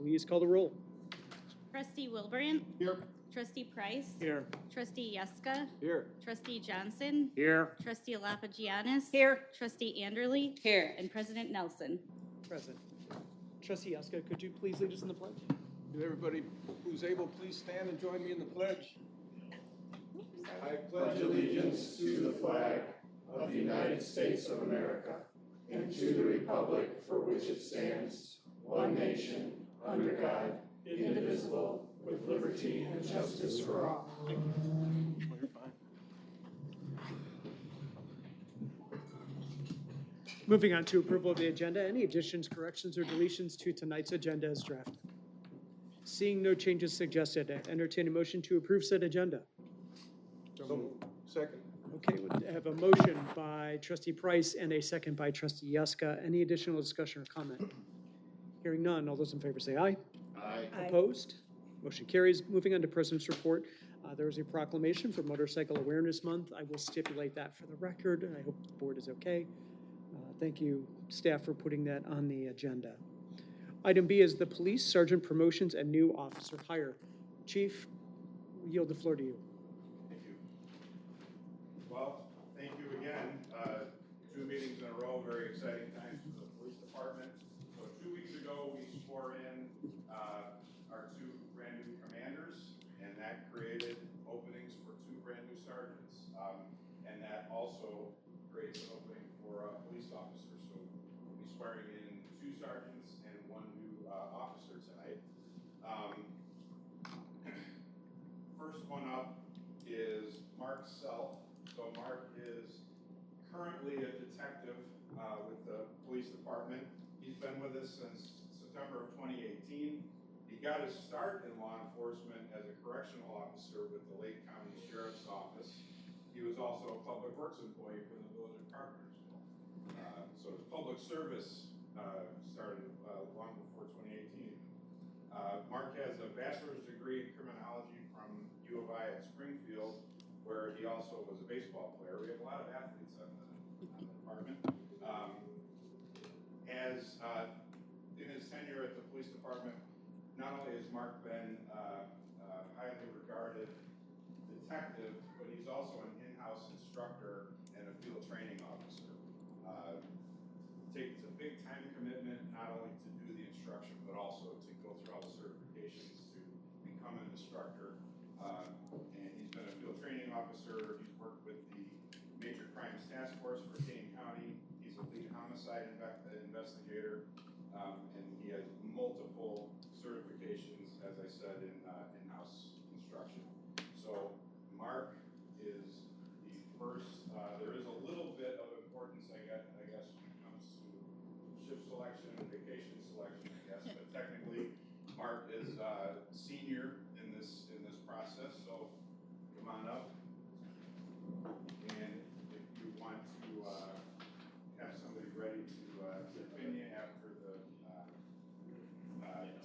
please call the roll. Trustee Wilbrant. Here. Trustee Price. Here. Trustee Yeska. Here. Trustee Johnson. Here. Trustee Lapagianis. Here. Trustee Anderly. Here. And President Nelson. Present. Trustee Yeska, could you please lead us in the pledge? Could everybody who's able, please stand and join me in the pledge. I pledge allegiance to the flag of the United States of America and to the republic for which it stands, one nation, under God, indivisible, with liberty and justice for all. Moving on to approval of the agenda. Any additions, corrections, or deletions to tonight's agenda as drafted? Seeing no changes suggested, entertain a motion to approve said agenda. So, second. Okay, we have a motion by Trustee Price and a second by Trustee Yeska. Any additional discussion or comment? Hearing none, all those in favor say aye. Aye. Opposed? Motion carries. Moving on to President's Report. There is a proclamation for Motorcycle Awareness Month. I will stipulate that for the record, and I hope the board is okay. Thank you, staff, for putting that on the agenda. Item B is the Police Sergeant Promotions and New Officer Hire. Chief, we yield the floor to you. Thank you. Well, thank you again. 2 meetings in a row, very exciting times for the police department. So 2 weeks ago, we swore in our 2 brand new commanders, and that created openings for 2 brand new sergeants. And that also creates an opening for a police officer. So we'll be swearing in 2 sergeants and 1 new officer tonight. First one up is Mark Self. So Mark is currently a detective with the police department. He's been with us since September of 2018. He got his start in law enforcement as a correctional officer with the Lake County Sheriff's Office. He was also a public works employee for the village of Carpentersville. So his public service started long before 2018. Mark has a bachelor's degree in criminology from U of I at Springfield, where he also was a baseball player. We have a lot of athletes on the department. In his tenure at the police department, not only has Mark been a highly regarded detective, but he's also an in-house instructor and a field training officer. It's a big time commitment, not only to do the instruction, but also to go through all the certifications to become an instructor. And he's been a field training officer. He's worked with the Major Crimes Task Force for Kane County. He's a lead homicide investigator, and he has multiple certifications, as I said, in in-house instruction. So Mark is the first. There is a little bit of importance, I guess, when it comes to shift selection and vacation selection, I guess. But technically, Mark is senior in this process. So come on up, and if you want to have somebody ready to pin you after the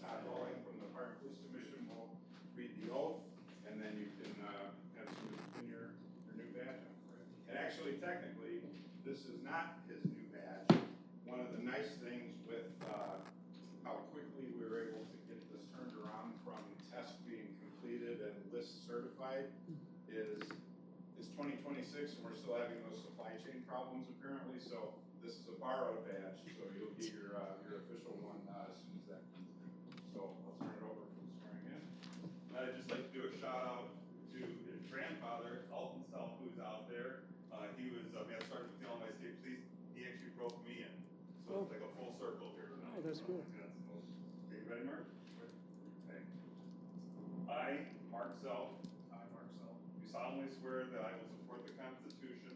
Todd Rowling from the Fire and Police Commission will read the oath, and then you can have somebody pin your new badge on for it. And actually, technically, this is not his new badge. One of the nice things with how quickly we were able to get this turned around from test being completed and list certified is 2026, and we're still having those supply chain problems apparently. So this is a borrowed badge, so you'll get your official one as soon as that comes in. So I'll turn it over for the swearing in. I'd just like to do a shout out to his grandfather, Alton Self, who's out there. He was, I started with the Illinois State Police. He actually broke me in. So it's like a full circle here tonight. Oh, that's cool. Yeah, okay, you ready, Mark? Okay. I, Mark Self. I, Mark Self. Do solemnly swear that I will support the Constitution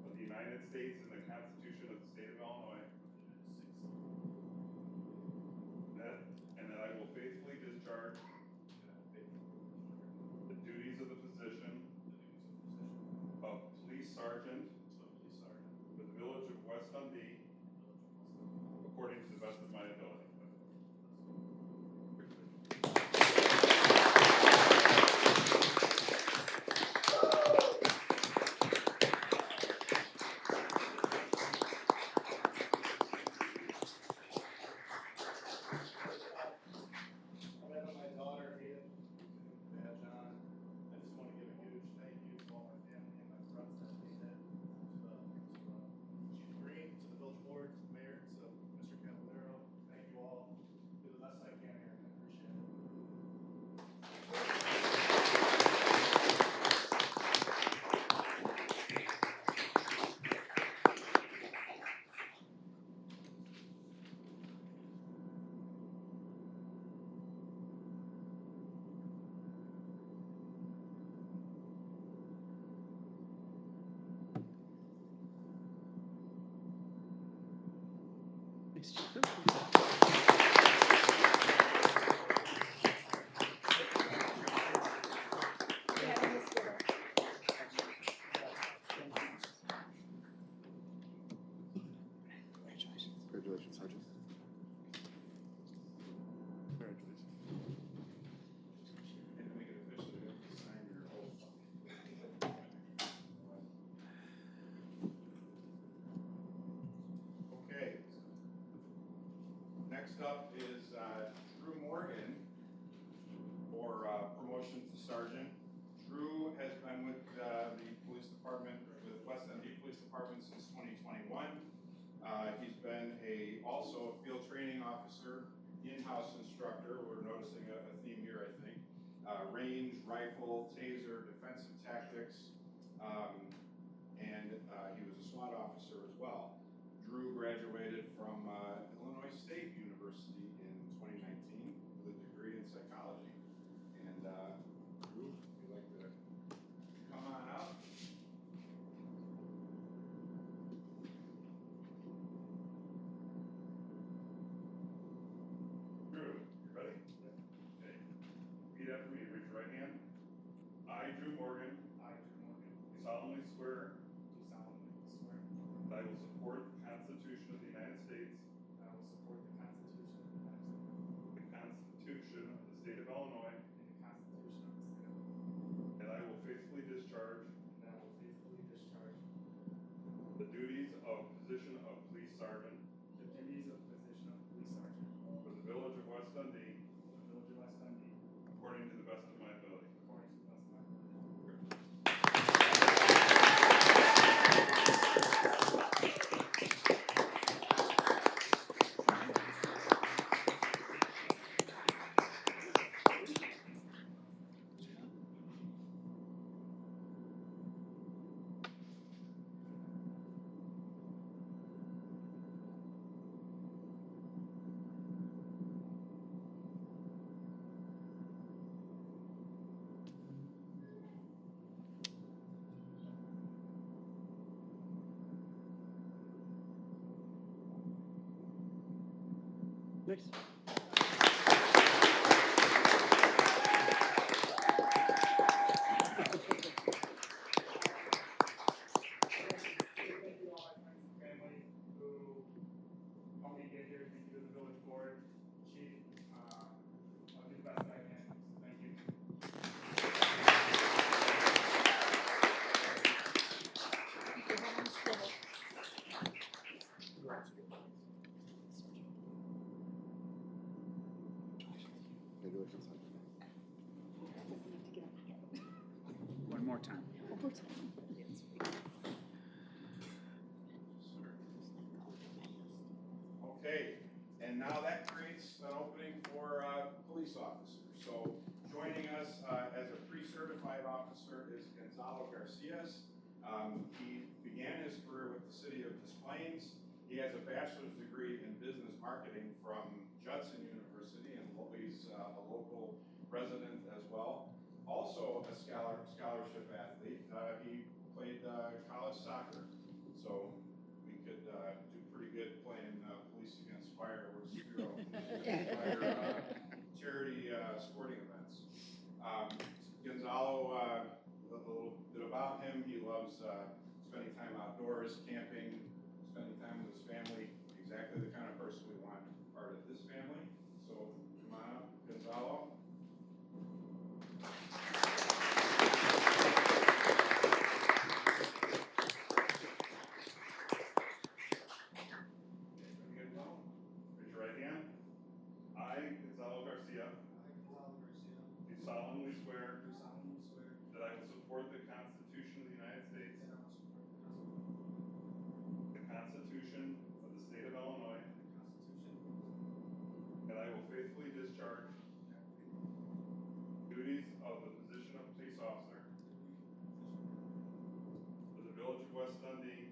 of the United States and the Constitution of the State of Illinois. And that I will faithfully discharge the duties of the position of police sergeant for the village of West Dundee according to the best of my ability. Nice job. Congratulations, Sergeant. And to make it official, you have to sign your oath. Okay. Next up is Drew Morgan for promotion to sergeant. Drew has been with the police department, with West End Police Department since 2021. He's been also a field training officer, in-house instructor. We're noticing a theme here, I think. Range, rifle, taser, defensive tactics, and he was a SWAT officer as well. Drew graduated from Illinois State University in 2019 with a degree in psychology. And Drew, if you'd like to come on out. Drew, you ready? Okay. Repeat after me. Raise your right hand. I, Drew Morgan. I, Drew Morgan. Do solemnly swear. Do solemnly swear. That I will support the Constitution of the United States. I will support the Constitution of the United States. The Constitution of the State of Illinois. And the Constitution of the State of Illinois. And I will faithfully discharge. And I will faithfully discharge. The duties of position of police sergeant. The duties of position of police sergeant. For the village of West Dundee. For the village of West Dundee. According to the best of my ability. According to the best of my ability. Nice. Thank you to all my friends and family who helped me get here. Thank you to the village board, chief. I'll do the best that I can. Thank you. Congratulations, Sergeant. One more time. Okay, and now that creates an opening for police officers. So joining us as a pre-certified officer is Gonzalo Garcias. He began his career with the city of Des Plaines. He has a bachelor's degree in business marketing from Judson University, and he's a local resident as well. Also a scholarship athlete. He played college soccer, so we could do pretty good playing Police Against Fireworks Bureau, charity sporting events. Gonzalo, a little bit about him, he loves spending time outdoors, camping, spending time with his family, exactly the kind of person we want part of this family. So come on up, Gonzalo. Raise your right hand. I, Gonzalo Garcia. Do solemnly swear. That I will support the Constitution of the United States. The Constitution of the State of Illinois. That I will faithfully discharge. Duties of the position of police officer. For the village of West Dundee.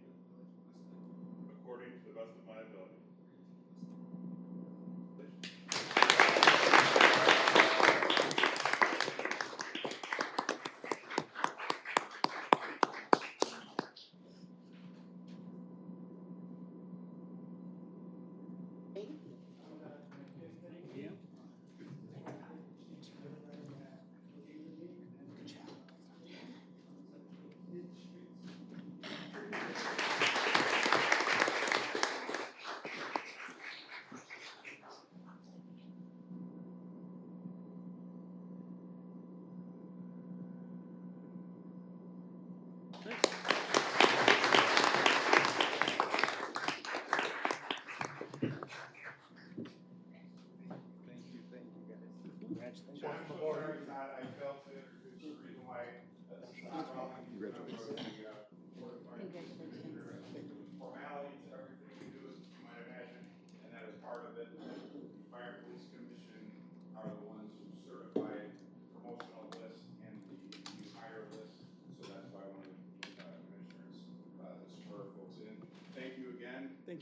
According to the best of my ability.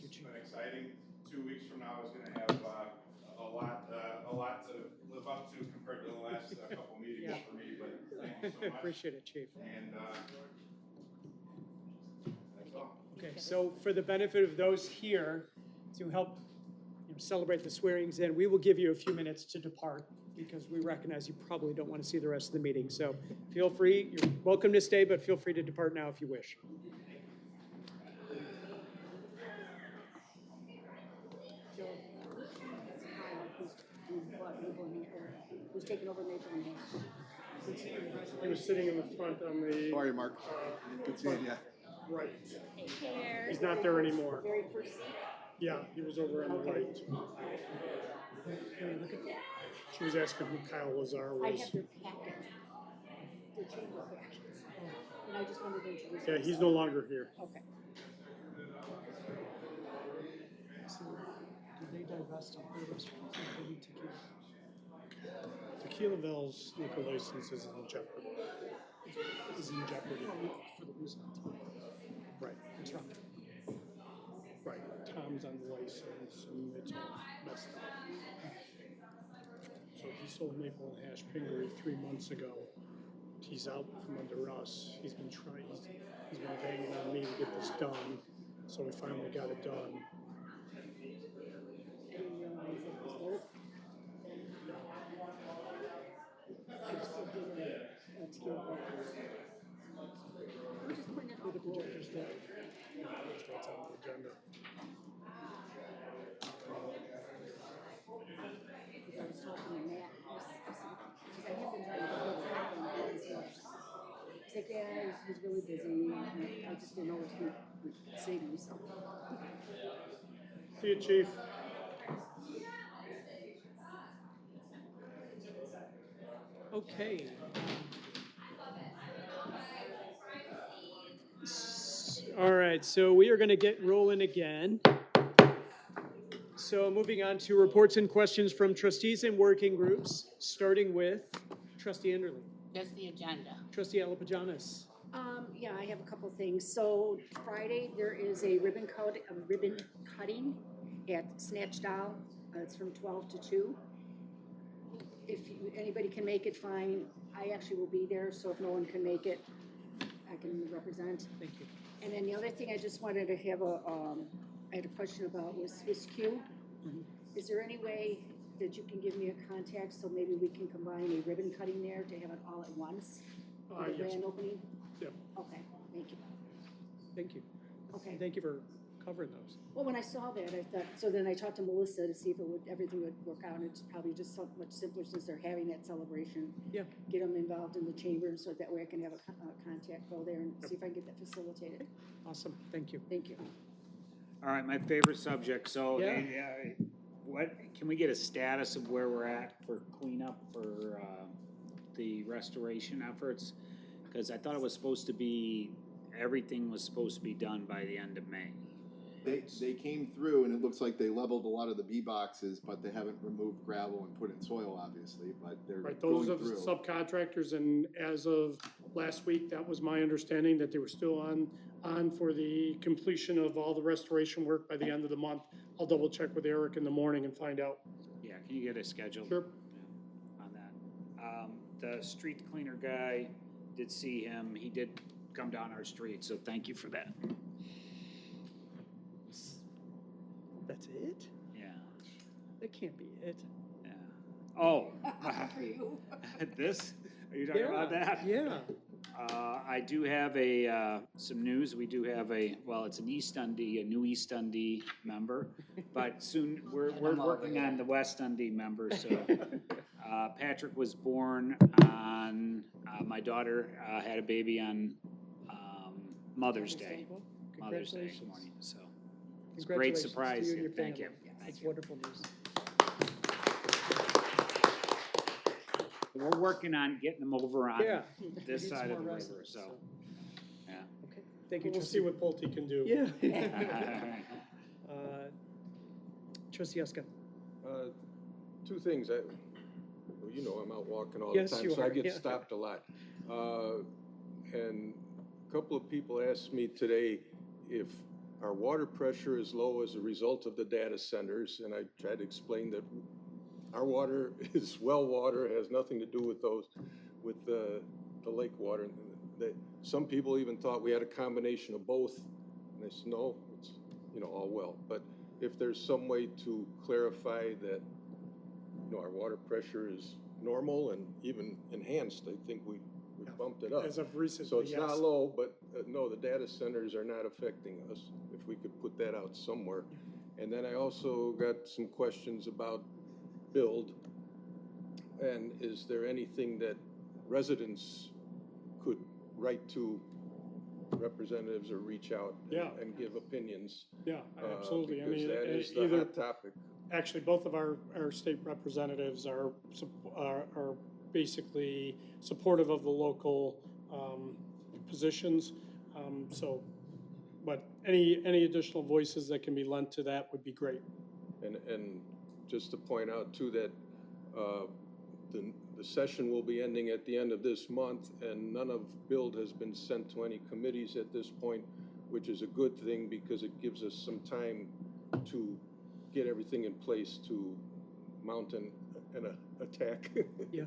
It's been exciting. 2 weeks from now is gonna have, a lot to live up to compared to the last couple meetings Yeah. for me, but thank you so much. Appreciate it, Chief. And, that's all. Okay, so for the benefit of those here, to help celebrate the swearings in, we will give you a few minutes to depart because we recognize you probably don't want to see the rest of the meeting. So feel free, you're welcome to stay, but feel free to depart now if you wish. Who's taking over Maple and Hayes? He was sitting in the front on the How are you, Mark? Good seeing you. right. Take care. He's not there anymore. Very first seat. Yeah, he was over on the right. She was asking who Kyle Lazar I was. have their packet, their chamber packets, and I just wanted to introduce. Yeah, he's myself. no longer here. Okay. So, do they divest of their restaurants or do we tequila? Tequila Bell's liquor license is in jeopardy. Is in jeopardy. For the who's on top. Right, That's right. right. Tom's on the license and it's all messed up. So he sold Maple and Hash Pingery 3 months ago. He's out from under us. He's been trying, he's been banging on me to get this done. So we finally got it done. I didn't realize it was old. I'm still doing tequila. I'm just putting it on the board. That's what's on the agenda. Because I was talking to Matt, because I have been trying to get a copy of this much. He's like, yeah, he's really busy, and I just didn't know what he would say to me, so. See you, Chief. Okay. All right, so we are going to get rolling again. So moving on to reports and questions from trustees and working groups, starting with trustee Enderle, Just the agenda. trustee Alapajanis. Yeah, I have a couple things. So Friday, there is a ribbon cutting at Snatch Doll. It's from 12 to 2. If anybody can make it, fine. I actually will be there, so if no one can make it, I can represent. Thank you. And then the other thing I just wanted to have I had a question about was Swiss Q. Mhm. Is there any way that you can give me a contact so maybe we can combine a ribbon cutting there to have it all at once? For the Yes. grand opening? Yep. Okay, thank you. Thank you. Okay. Thank you for covering those. Well, when I saw that, I thought, so then I talked to Melissa to see if everything would work out. It's probably just so much simpler since they're having that celebration. Yeah. Get them involved in the chamber so that way I can have a contact, go there and see if I can get that facilitated. Awesome, thank you. Thank you. All right, my favorite subject, so, Yeah. what, can we get a status of where we're at for cleanup for, the restoration efforts? Because I thought it was supposed to be, everything was supposed to be done by the end of May. They came through and it looks like they leveled a lot of the B boxes, but they haven't removed gravel and put in soil, obviously, but they're Right, going those are the through. subcontractors, and as of last week, that was my understanding, that they were still on for the completion of all the restoration work by the end of the month. I'll double check with Eric in the morning and find out. Yeah, can you get a schedule? Sure. On that. The street cleaner guy, did see him, he did come down our street, so thank you for that. That's it? Yeah, That can't be it. yeah. Oh. This, are you talking about that? Yeah. I do have some news. We do have it's an East Dundee, a new East Dundee member, but soon, we're working on the West Dundee member, so. Patrick was born on, my daughter, had a baby on, Mother's Day. Well, Mother's Day congratulations. morning, so. It's a great Congratulations to surprise. you and your Thank family. you. That's wonderful news. We're working on getting them over on Yeah. this Need some side of more the river, residents, so. Yeah. Okay, thank you, We'll trustee. see what Pulte can do. Yeah. Trustee Uska. Two things. Well, you know I'm out walking all Yes, the time, you so are, I get yeah. stopped a lot. And a couple of people asked me today if our water pressure is low as a result of the data centers, and I tried to explain that our water is well water, it has nothing to do with the lake water. Some people even thought we had a combination of both, and I said, no, it's, all well. But if there's some way to clarify that, our water pressure is normal and even enhanced, I think we bumped it up. As of recently, So it's yes. not low, but no, the data centers are not affecting us, if we could put that out somewhere. And then I also got some questions about build. And is there anything that residents could write to representatives or reach out and give opinions? Yeah, absolutely. I Because mean, that is the either, hot topic. actually, both of our state representatives are basically supportive of the local positions. So, but any additional voices that can be lent to that would be great. And just to point out too that the session will be ending at the end of this month, and none of build has been sent to any committees at this point, which is a good thing because it gives us some time to get everything in place to mount an attack. Yeah.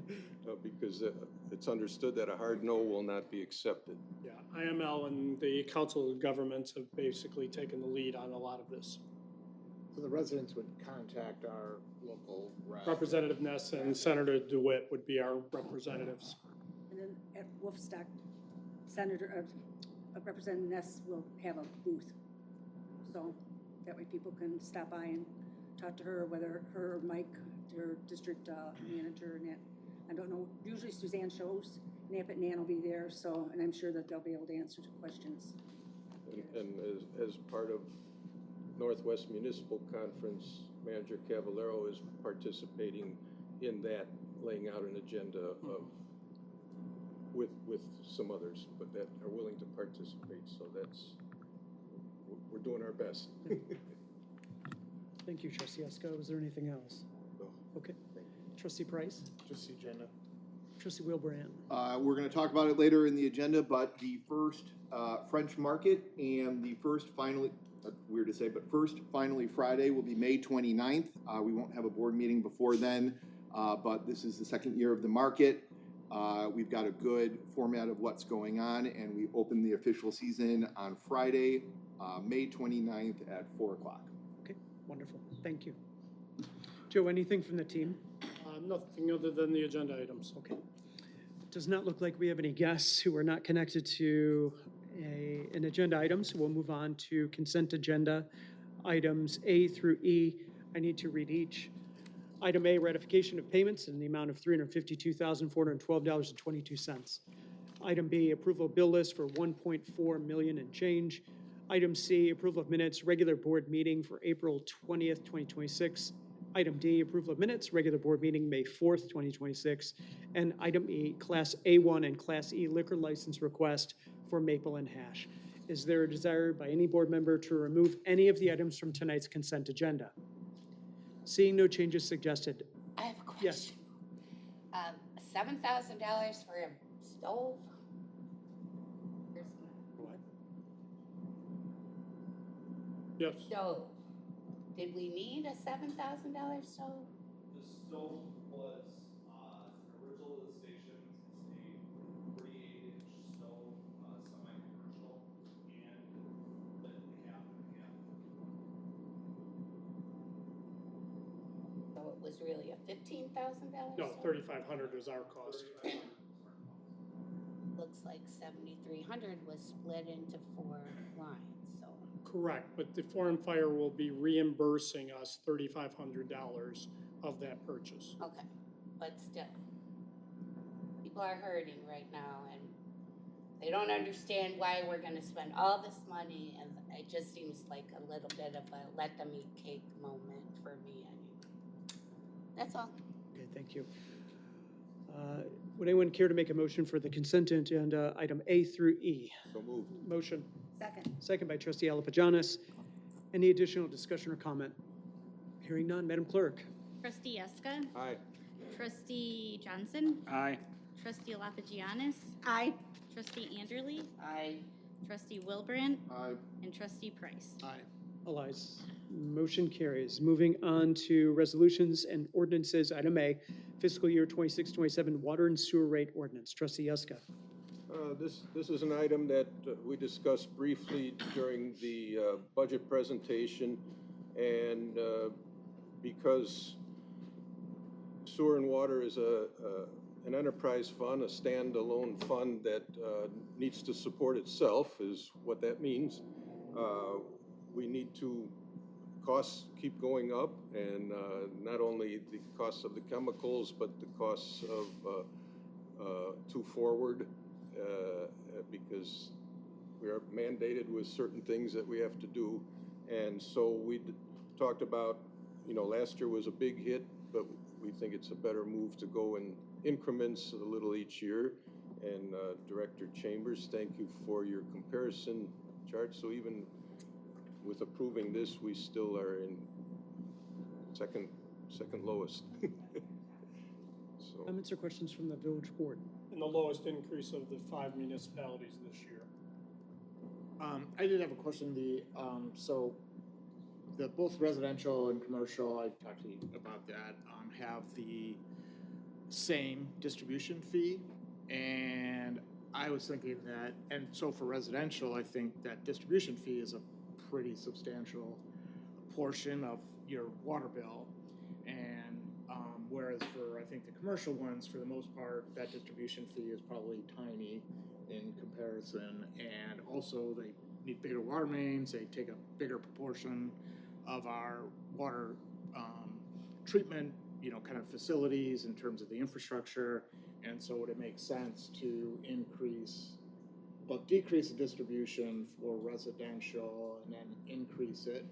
Because it's understood that a hard no will not be accepted. Yeah, IML and the Council of Governments have basically taken the lead on a lot of this. So the residents would contact our local rep. Representative Ness and Senator DeWitt would be our representatives. And then at Wolfstock, Representative Ness will have a booth. So that way people can stop by and talk to her, whether her or Mike, her district manager, and that. I don't know, usually Suzanne shows, Nap and Nan will be there, so, and I'm sure that they'll be able to answer questions. And as part of Northwest Municipal Conference, Manager Cavallero is participating in that, laying out an agenda of, with some others, but that are willing to participate, so we're doing our best. Thank you, Trustee Esko. Was there anything else? No. Okay. Trustee Price? Just the agenda. Trustee Wilbrand? We're going to talk about it later in the agenda, but the first French Market and the first finally, weird to say, but first finally Friday will be May 29th. We won't have a board meeting before then, but this is the second year of the market. We've got a good format of what's going on, and we open the official season on Friday, May 29th at 4 o'clock. Okay, wonderful. Thank you. Joe, anything from the team? Nothing other than the agenda items. Okay. Does not look like we have any guests who are not connected to an agenda item, so we'll move on to consent agenda items A through E. I need to read each. Item A, ratification of payments in the amount of $352,412.22. Item B, approval of bill list for $1.4 million and change. Item C, approval of minutes, regular board meeting for April 20th, 2026. Item D, approval of minutes, regular board meeting, May 4th, 2026. And item E, Class A1 and Class E liquor license request for Maple and Hash. Is there a desire by any board member to remove any of the items from tonight's consent agenda? Seeing no changes suggested. I have a question. Yes. $7,000 for a stove? What? Yes. Stove. Did we need a $7,000 stove? The stove was, original to the station, it's a 48-inch stove, semi-commercial, and lit in half and half. So it was really a $15,000? No, 3,500 is our cost. Looks like 7,300 was split into 4 lines, so. Correct, but the Foreign Fire will be reimbursing us $3,500 of that purchase. Okay, but still, people are hurting right now, and they don't understand why we're gonna spend all this money, and it just seems like a little bit of a let them eat cake moment for me anyway. That's all. Okay, thank you. Would anyone care to make a motion for the consent agenda, item A through E? So moved. Motion. Second. Second by Trustee Alapajanis. Any additional discussion or comment? Hearing none, Madam Clerk. Trustee Eska. Aye. Trustee Johnson. Aye. Trustee Lapagianis. Aye. Trustee Anderly. I Trustee Wilbrand, Aye. and Trustee Price. Aye. All ayes. Motion carries. Moving on to resolutions and ordinances, item A, fiscal year 26-27 water and sewer rate ordinance. Trustee Yuska. This is an item that we discussed briefly during the budget presentation, and because sewer and water is an enterprise fund, a standalone fund that needs to support itself, is what that means. We need to, costs keep going up, and not only the costs of the chemicals, but the costs of to forward, because we are mandated with certain things that we have to do. And so we talked about, last year was a big hit, but we think it's a better move to go in increments a little each year. And Director Chambers, thank you for your comparison chart. So even with approving this, we still are in second lowest. So. Comments or questions from the village board? And the lowest increase of the 5 municipalities this year. I did have a question. So the both residential and commercial, I talked to you about that, have the same distribution fee. And I was thinking that, and so for residential, I think that distribution fee is a pretty substantial portion of your water bill. And whereas for, I think, the commercial ones, for the most part, that distribution fee is probably tiny in comparison. And also they need bigger water mains, they take a bigger proportion of our water treatment, kind of facilities in terms of the infrastructure. And so would it make sense to decrease the distribution for residential and then increase it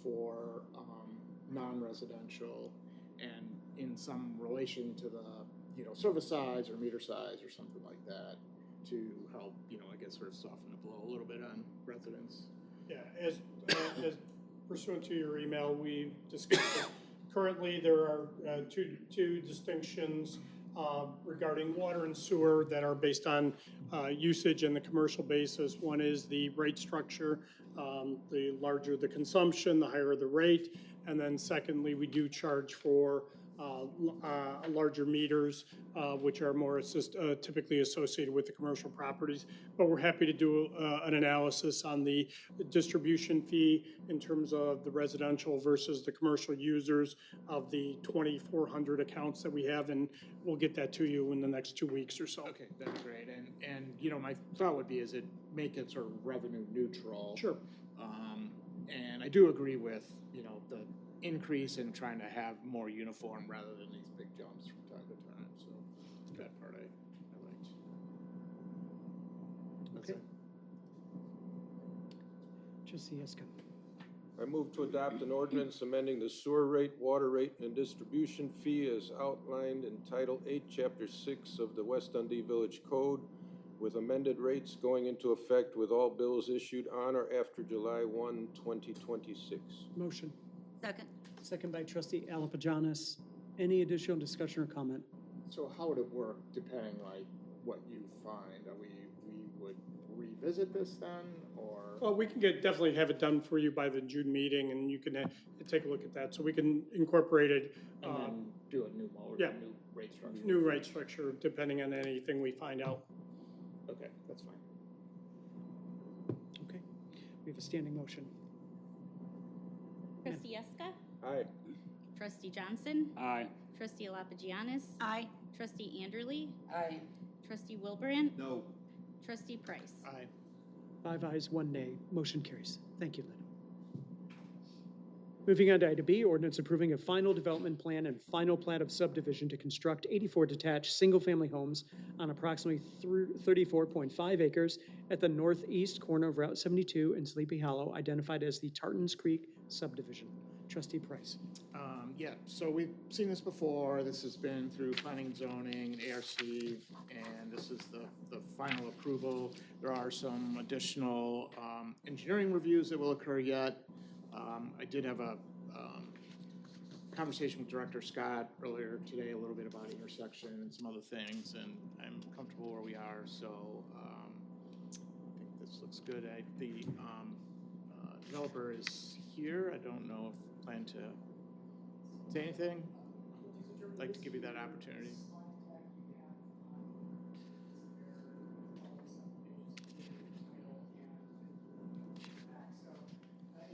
for non-residential, and in some relation to the, service size or meter size or something like that, to help, I guess, sort of soften the blow a little bit on residents? Yeah, as pursuant to your email, we discussed it. Currently, there are two distinctions regarding water and sewer that are based on usage and the commercial basis. One is the rate structure. The larger the consumption, the higher the rate. And then secondly, we do charge for larger meters, which are more typically associated with the commercial properties. But we're happy to do an analysis on the distribution fee in terms of the residential versus the commercial users of the 2,400 accounts that we have, and we'll get that to you in the next 2 weeks or so. Okay, that'd be great. And my thought would be, is it make it sort of revenue neutral? Sure. And I do agree with, the increase in trying to have more uniform rather than these big jumps from time to time. So that part I liked. That's Okay. it. Trustee Yuska. I move to adopt an ordinance amending the sewer rate, water rate, and distribution fee as outlined in Title 8, Chapter 6 of the West Dundee Village Code, with amended rates going into effect with all bills issued on or after July 1, 2026. Motion. Second. Second by Trustee Alapajanis. Any additional discussion or comment? So how would it work depending like what you find? We would revisit this then, or? Well, we can definitely have it done for you by the June meeting, and you can take a look at that. So we can incorporate it. And then do a new mode, yeah. new rate structure? New rate structure, depending on anything we find out. Okay, that's fine. Okay. We have a standing motion. Trustee Yeska, Aye. Trustee Johnson, Aye. Trustee Alapagianis, Aye. Trustee Anderly, Aye. Trustee Wilbrand, No. Trustee Price. Aye. 5 ayes, 1 nay. Motion carries. Thank you, Lynn. Moving on to item B, ordinance approving a final development plan and final plat of subdivision to construct 84 detached single-family homes on approximately 34.5 acres at the northeast corner of Route 72 in Sleepy Hollow, identified as the Tartans Creek subdivision. Trustee Price. Yeah, so we've seen this before. This has been through planning and zoning and ARC, and this is the final approval. There are some additional engineering reviews that will occur yet. I did have a conversation with Director Scott earlier today, a little bit about intersection and some other things, and I'm comfortable where we are, so I think this This looks good. The developer is here. I don't know if plan to say anything. I'd like to give you that opportunity. It's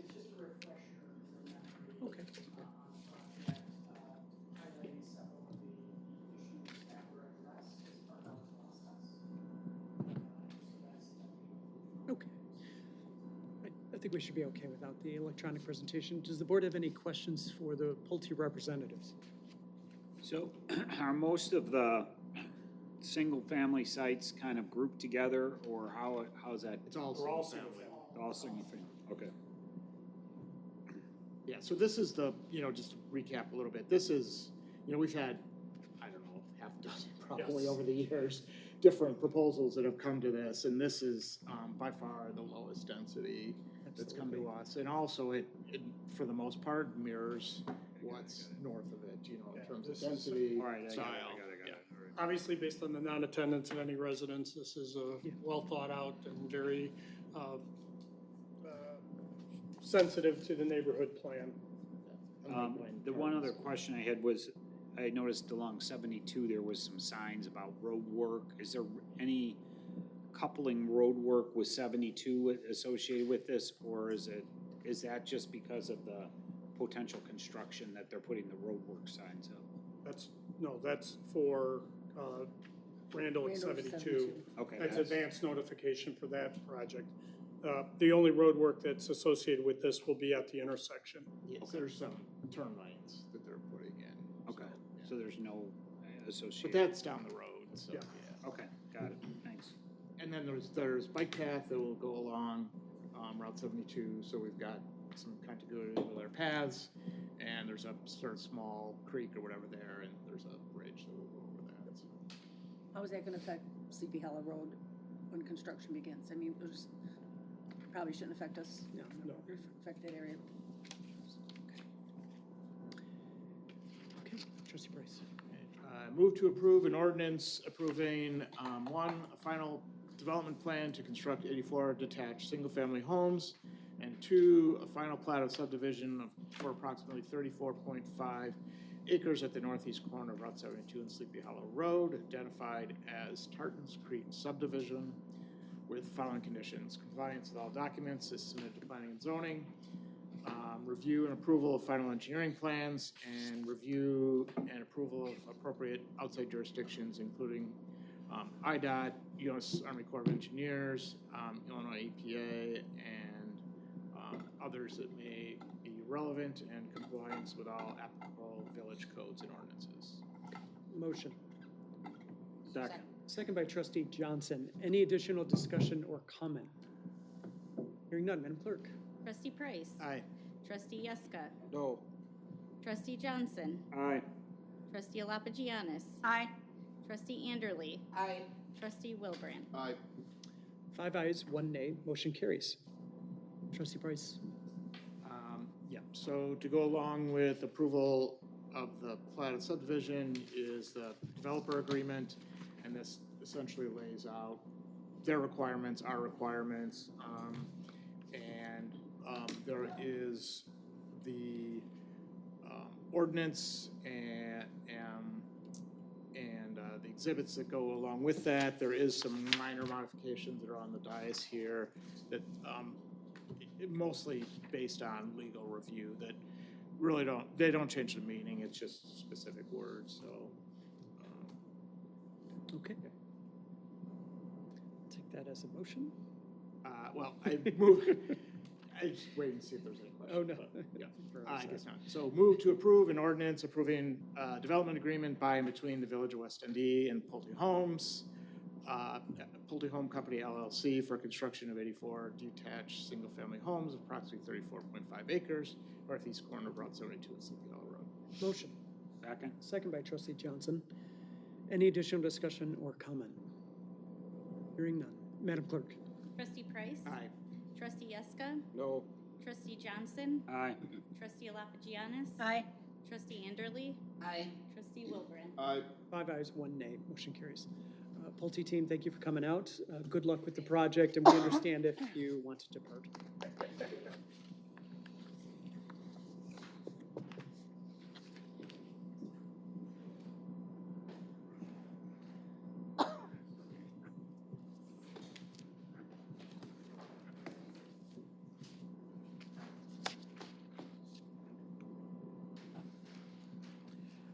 just a refresher from that. Okay. Highlighting several of the issues that were addressed as part of the process. Okay. I think we should be okay without the electronic presentation. Does the board have any questions for the Pulte representatives? So are most of the single-family sites kind of grouped together, or how's that? It's all We're all single single family. family. All single-family, okay. Yeah, so this is the, just to recap a little bit, this is, we've had, I don't know, half a dozen probably Yes. over the years, different proposals that have come to this, and this is by far the lowest density that's come to us. And also it, for the most part, mirrors what's north of it, in terms of this is- density, All right, I style. got it. All right. Obviously, based on the non-attendance of any residents, this is a well thought out and very sensitive to the neighborhood plan. The one other question I had was, I noticed along 72, there was some signs about road work. Is there any coupling road work with 72 associated with this, or is that just because of the potential construction that they're putting the road work signs up? That's for Randall at Randall 72. Okay. That's advanced notification for that project. The only road work that's associated with this will be at the intersection. Yes, there's some turn lanes that they're putting in. Okay, yeah. so there's no But associated. that's down the road, so, Yeah. yeah. Okay, got it, thanks. And then there's bike path that will go along Route 72, so we've got some continuity with our paths, and there's a sort of small creek or whatever there, and there's a bridge that will go over that. So. How is that gonna affect Sleepy Hollow Road when construction begins? I mean, it just probably shouldn't affect us, No. affect that area. Okay, trustee Price. Move to approve an ordinance approving, one, a final development plan to construct 84 detached single-family homes, and two, a final plat of subdivision for approximately 34.5 acres at the northeast corner of Route 72 and Sleepy Hollow Road, identified as Tartans Creek subdivision, with following conditions: compliance with all documents is submitted to planning and zoning, review and approval of final engineering plans, and review and approval of appropriate outside jurisdictions, including IDOT, U.S. Army Corps of Engineers, Illinois EPA, and others that may be relevant, and compliance with all applicable village codes and ordinances. Motion. Second. Second by trustee Johnson. Any additional discussion or comment? Hearing none, Madam Clerk. Trustee Price. Aye. Trustee Yeska. No. Trustee Johnson. Aye. Trustee Alapagianis. Aye. Trustee Anderly. Aye. Trustee Wilbrand. Aye. 5 ayes, 1 nay, motion carries. Trustee Price. Yeah, so to go along with approval of the platted subdivision is the developer agreement, and this essentially lays out their requirements, our requirements, and there is the ordinance and the exhibits that go along with that. There is some minor modifications that are on the dais here that mostly based on legal review that really don't change the meaning, it's just specific words, so. Okay. Take that as a motion. Well, I move, I just wait and see if there's any questions. Oh, no. but, Yeah, I guess not. So move to approve an ordinance approving development agreement by and between the Village of West Dundee and Pulte Homes, Pulte Home Company LLC for construction of 84 detached single-family homes, approximately 34.5 acres, northeast corner of Route 72 and Sleepy Hollow Road. Motion. Second. Second by trustee Johnson. Any additional discussion or comment? Hearing none. Madam Clerk. Trustee Price. Aye. Trustee Yeska. No. Trustee Johnson. Aye. Trustee Alapagianis. Aye. Trustee Anderly. Aye. Trustee Wilbrand. Aye. 5 ayes, 1 nay, motion carries. Pulte team, thank you for coming out. Good luck with the project, and we understand if you want to depart.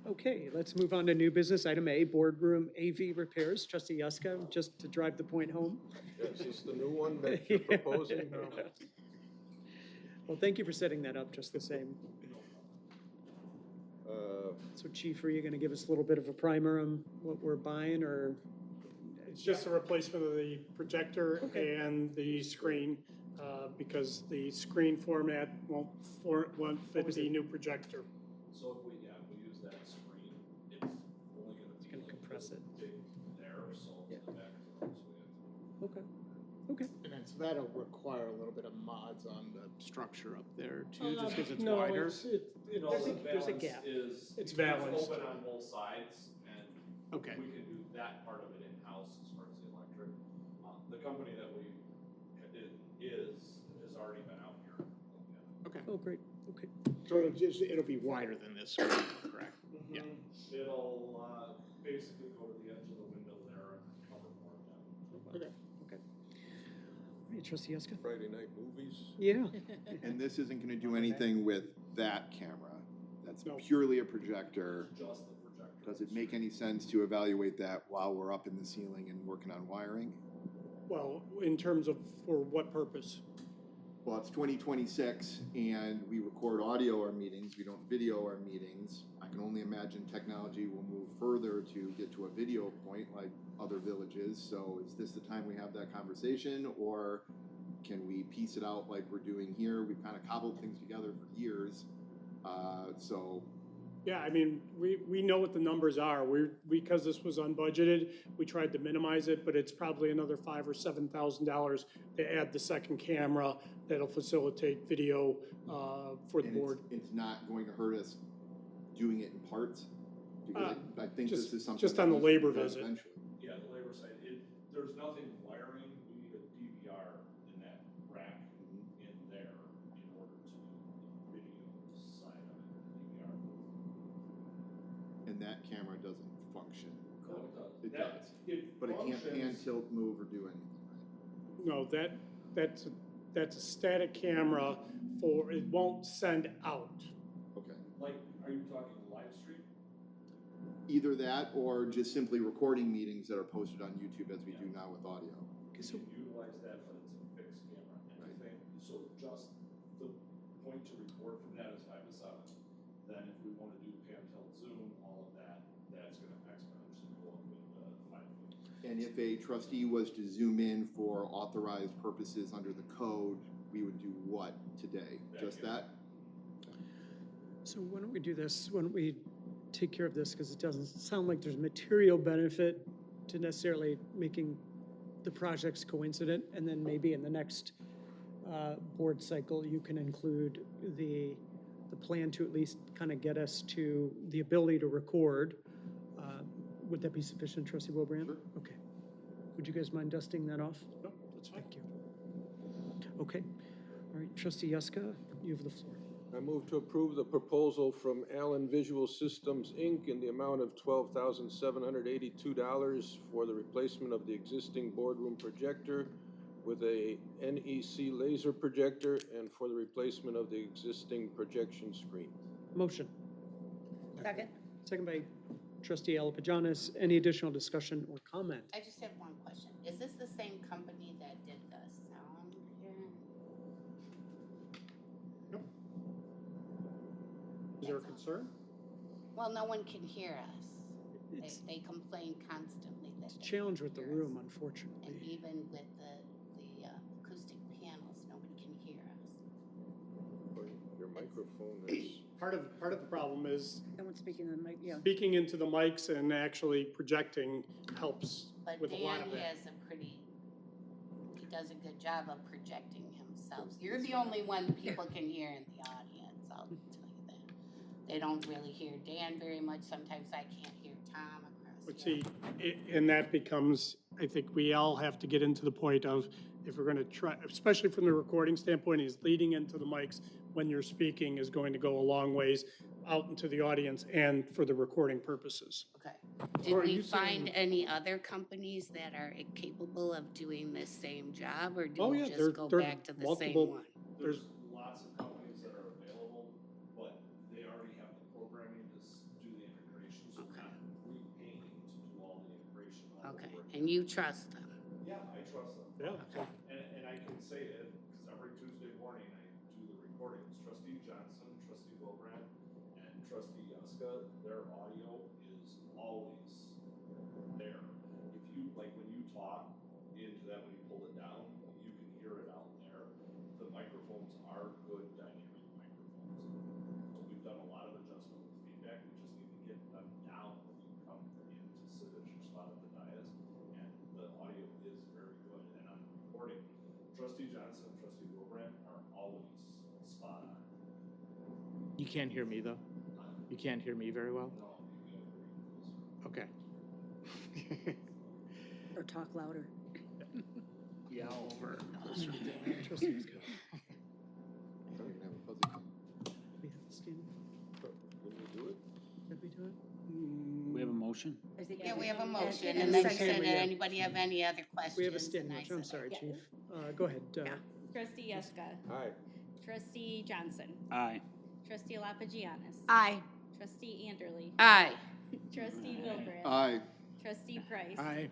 Okay, let's move on to new business. Item A, boardroom AV repairs. Trustee Yuska, just to drive the point home. Is this the new one that you're proposing? Well, thank you for setting that up just the same. Uh, So Chief, are you going to give us a little bit of a primer on what we're buying, or? It's just a replacement of the projector Okay. and the screen, because the screen format won't fit the new projector. So if we use that screen, it's only It's gonna gonna compress it. big there, so Yeah. the back of the room, so we have to. Okay, okay. And then, so that'll require a little bit of mods on the structure up there too, just because it's No, wider. You know, There's the a valance gap. is. It's balanced. Open on both sides, and Okay. we can do that part of it in-house as far as the electric. The company that we has already been out here. Okay. Oh, great, okay. So it'll be wider than this screen, correct? Yeah. It'll, basically go to the edge of the window there and cover more of that. Okay. Okay. All right, Trustee Yuska? Friday night movies? Yeah. And this isn't gonna do anything with that camera. That's No. purely a projector. Just the projector. Does it make any sense to evaluate that while we're up in the ceiling and working on wiring? Well, in terms of, for what purpose? Well, it's 2026 and we record audio our meetings, we don't video our meetings. I can only imagine technology will move further to get to a video point like other villages. So is this the time we have that conversation, or can we piece it out like we're doing here? We've kind of cobbled things together for years. So Yeah, I mean, we know what the numbers are. Because this was unbudgeted, we tried to minimize it, but it's probably another $5,000 or $7,000 to add the second camera that'll facilitate video for the and board. it's not going to hurt us doing it in parts? Because I think this is something. just that on the needs to be labor done visit. eventually. Yeah, the labor side, there's nothing wiring, we need a DVR in that rack in there in order to video side of it, DVR. And that camera doesn't function. No, it does. It That- does. It But it can't pan, functions- tilt, move, or do anything, right? No, that's a static camera for, it won't send out. Okay. Like, are you talking live stream? Either that or just simply recording meetings that are posted on YouTube as we do now with audio. You So- can utilize that, but it's a fixed camera. Anything, so just the point to record from that is 5 to 7. Then if we want to do pan, tilt, zoom, all of that, that's gonna exponentially go up with 5 feet. And if a trustee was to zoom in for authorized purposes under the code, we would do what today? Just that? So why don't we do this? Why don't we take care of this, because it doesn't sound like there's material benefit to necessarily making the projects coincident, and then maybe in the next board cycle, you can include the plan to at least kind of get us to the ability to record. Would that be sufficient, Trustee Wilbrand? Sure. Okay. Would you guys mind dusting that off? No, that's fine. Thank you. Okay. All right, Trustee Yuska, you have the floor. I move to approve the proposal from Allen Visual Systems, Inc. in the amount of $12,782 for the replacement of the existing boardroom projector with a NEC laser projector and for the replacement of the existing projection screen. Motion. Second? Second by Trustee Alapajanis. Any additional discussion or comment? I just have one question. Is this the same company that did the sound here? Is there a concern? Well, no one can hear us. It's They complain constantly that. a they challenge can't with the hear us. room, And unfortunately. even with the acoustic panels, nobody can hear us. Your microphone is. Part of the problem is No one's speaking in the mic, yeah. speaking into the mics and actually projecting helps But with a lot Dan of that. has he does a good job of projecting himself. You're the only one people can hear in the audience, I'll tell you that. They don't really hear Dan very much. Sometimes I can't hear Tom across But see, and that becomes, I think we all have to get into the point of, if we're gonna try, especially from the recording standpoint, is leading into the mics when you're speaking is going to go a long ways out into the audience and for the recording purposes. Okay. Did Or are we you saying- find any other companies that are capable of doing this same job, or do Oh, we yeah, just there- go there are back to the same multiple- one? There's lots of companies that are available, but they already have the programming to do the integration, so we're not repaying to do all the integration all Okay, over again. and you trust them? Yeah, I trust them. Yeah. And I can say it, because every Tuesday morning I do the recordings. Trustee Johnson, Trustee Wilbrand, and Trustee Yaska, their audio is always there. If you, like, when you talk into that, when you pull it down, you can hear it out there. The microphones are good dynamic microphones. We've done a lot of adjustment with feedback, we just need to get them down when you come in to sit at your spot at the dais. And the audio is very good, and on the recording, Trustee Johnson and Trustee Wilbrand are always spot on. You can't hear me, though? You can't hear me very well? No, you gotta bring it closer. Okay. Or talk louder. Yeah, over. Trustees, go. Sorry, you can have a fuzzy thing. We have to stand. Did we do it? Did we do it? We have a motion? I think Yeah, we have a and- motion, and and then second. said, yeah. anybody have any other questions? We have a stand And I motion, I'm said, sorry, yeah. Chief. Go ahead. Trustee Yeska. Aye. Trustee Johnson. Aye. Trustee Lapagianis. Aye. Trustee Anderly. Aye. Trustee Wilbrand. Aye. Trustee Price. Aye.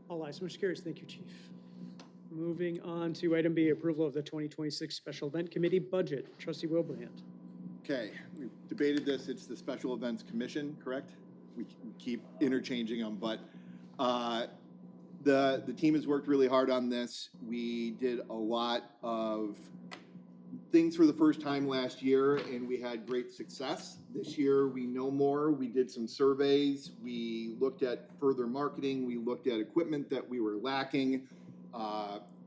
All ayes, motion carries. Thank you, Chief. Moving on to item B, approval of the 2026 Special Event Committee budget. Trustee Wilbrand. Okay, we've debated this, it's the Special Events Commission, correct? We keep interchanging them, but the team has worked really hard on this. We did a lot of things for the first time last year, and we had great success. This year, we know more. We did some surveys. We looked at further marketing. We looked at equipment that we were lacking.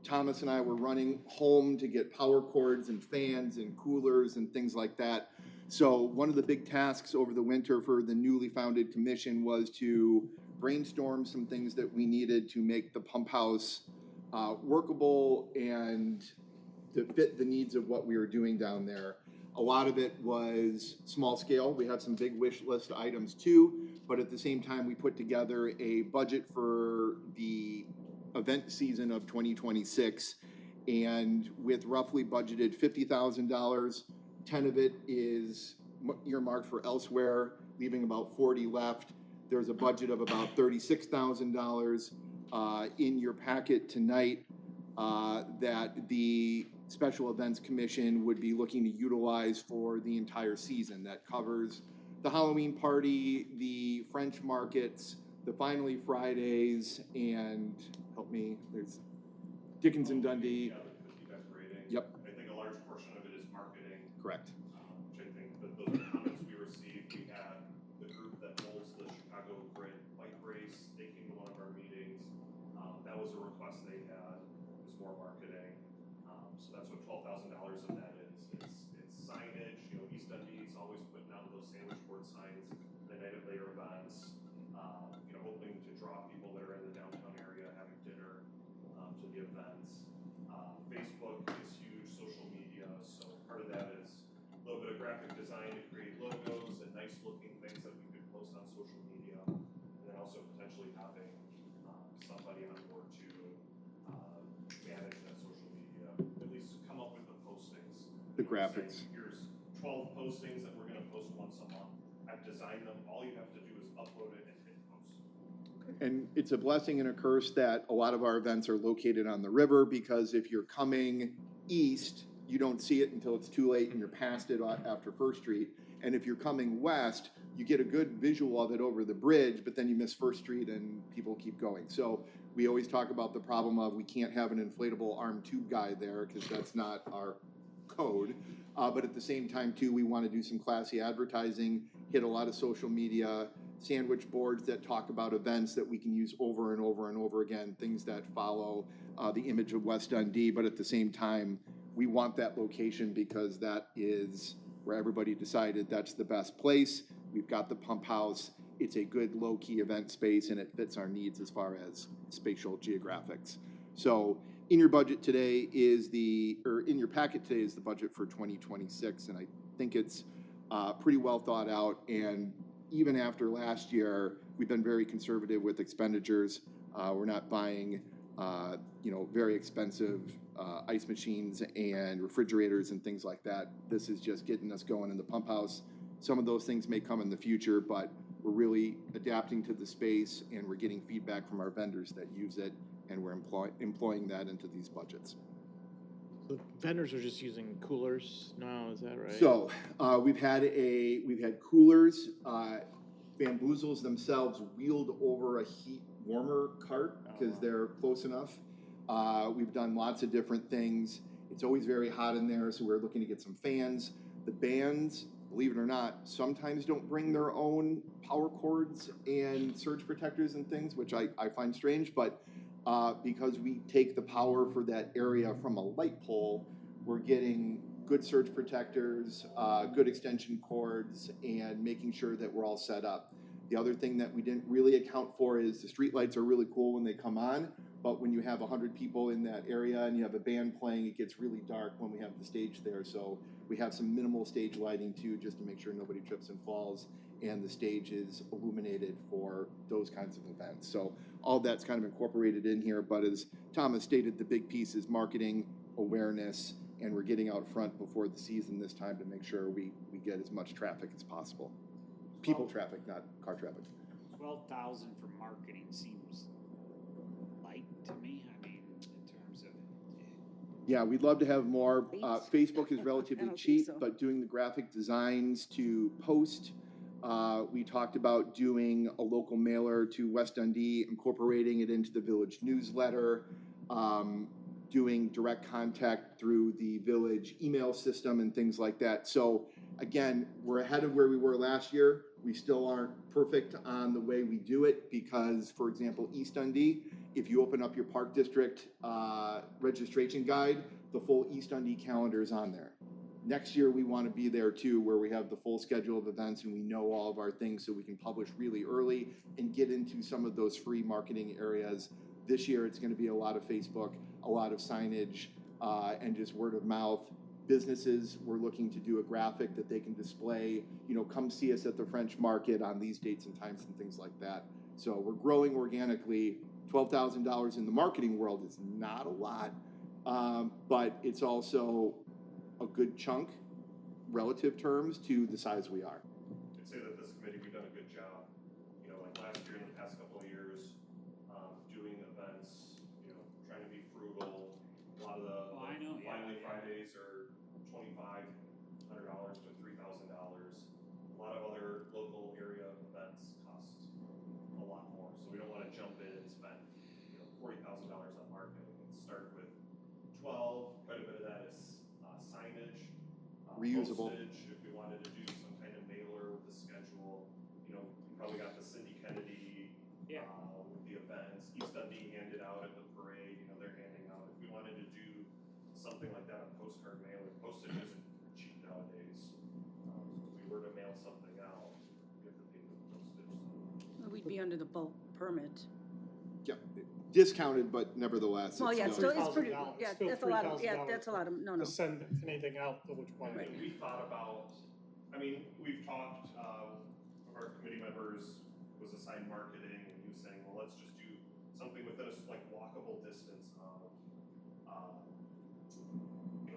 Thomas and I were running home to get power cords and fans and coolers and things like that. So one of the big tasks over the winter for the newly founded commission was to brainstorm some things that we needed to make the pump house workable and to fit the needs of what we were doing down there. A lot of it was small scale. We have some big wish list items too, but at the same time, we put together a budget for the event season of 2026. And with roughly budgeted $50,000, 10 of it is earmarked for elsewhere, leaving about 40 left. There's a budget of about $36,000 in your packet tonight that the Special Events Commission would be looking to utilize for the entire season. That covers the Halloween party, the French markets, the Finally Fridays, and help me, there's Dickens and Dundee. Yeah, the feedback rating. Yep. I think a large portion of it is marketing. Correct. Which I think that those are the comments we received. We had the group that holds the Chicago Grid Bike Race, they came to one of our meetings. That was a request they had, was more marketing. So that's what $12,000 of that is. It's signage, East Dundee's always putting out those sandwich board signs, the night of their events. Hoping to draw people that are in the downtown area having dinner to the events. Facebook is huge, social media, so part of that is a little bit of graphic design to create logos and nice looking things that we could post on social media. And then also potentially having somebody on board to manage that social media, at least come up with the postings. The Saying, graphics. Here's 12 postings that we're gonna post once a month. I've designed them, all you have to do is upload it and hit post. And it's a blessing and a curse that a lot of our events are located on the river, because if you're coming east, you don't see it until it's too late and you're past it after First Street. And if you're coming west, you get a good visual of it over the bridge, but then you miss First Street and people keep going. So we always talk about the problem of we can't have an inflatable arm tube guy there because that's not our code. But at the same time too, we want to do some classy advertising, hit a lot of social media, sandwich boards that talk about events that we can use over and over and over again, things that follow the image of West Dundee, but at the same time, we want that location because that is where everybody decided that's the best place. We've got the pump house. It's a good low-key event space, and it fits our needs as far as spatial geographics. So in your budget today is in your packet today is the budget for 2026, and I think it's pretty well thought out. And even after last year, we've been very conservative with expenditures. We're not buying, very expensive ice machines and refrigerators and things like that. This is just getting us going in the pump house. Some of those things may come in the future, but we're really adapting to the space, and we're getting feedback from our vendors that use it, and we're employing that into these budgets. The vendors are just using coolers now, is that right? So we've had coolers. Bamboozles themselves wheeled over a heat warmer cart because they're close enough. We've done lots of different things. It's always very hot in there, so we're looking to get some fans. The bands, believe it or not, sometimes don't bring their own power cords and surge protectors and things, which I find strange, but because we take the power for that area from a light pole, we're getting good surge protectors, good extension cords, and making sure that we're all set up. The other thing that we didn't really account for is the street lights are really cool when they come on, but when you have 100 people in that area and you have a band playing, it gets really dark when we have the stage there. So we have some minimal stage lighting too, just to make sure nobody trips and falls, and the stage is illuminated for those kinds of events. So all that's kind of incorporated in here, but as Thomas stated, the big piece is marketing, awareness, and we're getting out front before the season this time to make sure we get as much traffic as possible. People traffic, not car traffic. 12,000 for marketing seems light to me. I mean, in terms of. Yeah, we'd love to have more. Facebook is I relatively don't think cheap, so. but doing the graphic designs to post. We talked about doing a local mailer to West Dundee, incorporating it into the village newsletter, doing direct contact through the village email system and things like that. So again, we're ahead of where we were last year. We still aren't perfect on the way we do it because, for example, East Dundee, if you open up your Park District registration guide, the full East Dundee calendar is on there. Next year, we want to be there too, where we have the full schedule of events and we know all of our things so we can publish really early and get into some of those free marketing areas. This year, it's going to be a lot of Facebook, a lot of signage, and just word of mouth. Businesses, we're looking to do a graphic that they can display, come see us at the French Market on these dates and times and things like that. So we're growing organically. $12,000 in the marketing world is not a lot, but it's also a good chunk, relative terms, to the size we are. I'd say that this committee, we've done a good job, like last year and the past couple of years, doing events, trying to be frugal. A lot of the Finally Fridays are $2,500 to $3,000. A lot of other local area events cost a lot more, so we don't want to jump in and spend $40,000 on marketing. It started with 12. Quite a bit of that is signage, Reusable. postage. If we wanted to do some kind of mailer with the schedule, we probably got the Cindy Kennedy with the events. East Dundee handed out at the parade. They're handing out. If we wanted to do something like that, a postcard mailer, postage isn't cheap nowadays. If we were to mail something out, we have to pay the postage. We'd be under the bulk permit. Yeah, discounted, but nevertheless. Well, yeah, it's still, still- it's pretty, $3,000. yeah, Still that's a lot of, yeah, $3,000 that's a lot of, no. To send anything out village-wide. Right. We thought about, we've talked, one of our committee members was assigned marketing, and he was saying, well, let's just do something within a, walkable distance of,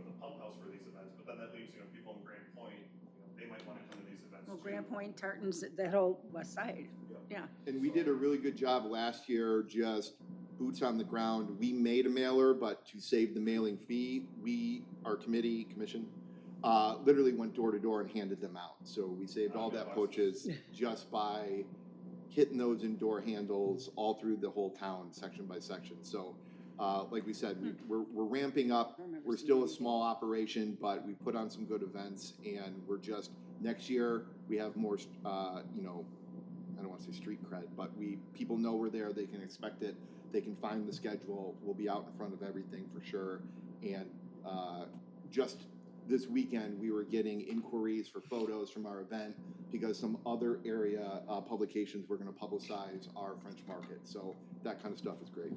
the pump house for these events, but then that leaves, people in Grand Point, they might wanna come to these events Well, too. Grand Point, Tartans, that whole west side, yeah. And we did a really good job last year, just boots on the ground. We made a mailer, but to save the mailing fee, our commission, literally went door to door and handed them out. So we saved all that poaches just by hitting those in door handles all through the whole town, section by section. So, like we said, we're ramping up. We're still a small operation, but we put on some good events, and we're just, next year, we have more, I don't want to say street cred, but people know we're there, they can expect it, they can find the schedule, we'll be out in front of everything for sure. And just this weekend, we were getting inquiries for photos from our event because some other area publications were gonna publicize our French market. So that kind of stuff is great.